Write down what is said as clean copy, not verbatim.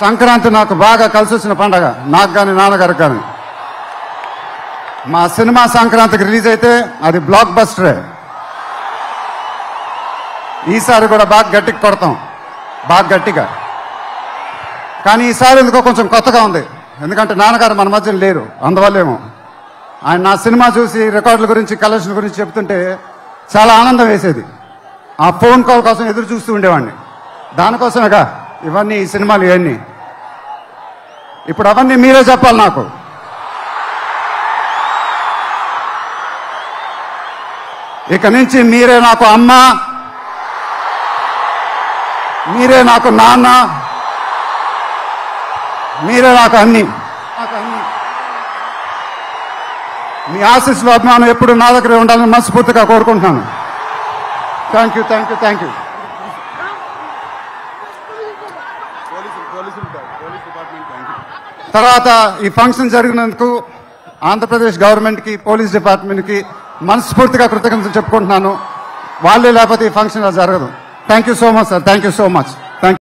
సంక్రాంతి నాకు బాగా కలిసి వచ్చిన పండగ, నాకు కానీ నాన్నగారికి కానీ. మా సినిమా సంక్రాంతికి రిలీజ్ అయితే అది బ్లాక్ బస్టరే. ఈసారి కూడా బాగా గట్టిగా కొడతాం, బాగా గట్టిగా. కానీ ఈసారి ఎందుకో కొంచెం కొత్తగా ఉంది, ఎందుకంటే నాన్నగారు మన మధ్యలో లేరు, అందువల్లేమో. ఆయన నా సినిమా చూసి రికార్డుల గురించి, కలెక్షన్ గురించి చెప్తుంటే చాలా ఆనందం వేసేది. ఆ ఫోన్ కాల్ కోసం ఎదురు చూస్తూ ఉండేవాడిని. దానికోసమేగా ఇవన్నీ, ఈ సినిమాలు ఇవన్నీ. ఇప్పుడు అవన్నీ మీరే చెప్పాలి నాకు. ఇక నుంచి మీరే నాకు అమ్మ, మీరే నాకు నాన్న, మీరే నాకు అన్ని. మీ ఆశీస్సులు, అభిమానం ఎప్పుడు నా దగ్గరే ఉండాలని మనస్ఫూర్తిగా కోరుకుంటున్నాను. Thank you, thank you, thank you. తర్వాత ఈ ఫంక్షన్ జరిగినందుకు ఆంధ్రప్రదేశ్ గవర్నమెంట్కి, పోలీస్ డిపార్ట్మెంట్కి మనస్ఫూర్తిగా కృతజ్ఞతలు చెప్పుకుంటున్నాను. వాళ్ళే లేకపోతే ఈ ఫంక్షన్ జరగదు. Thank you so much sir, thank you so much.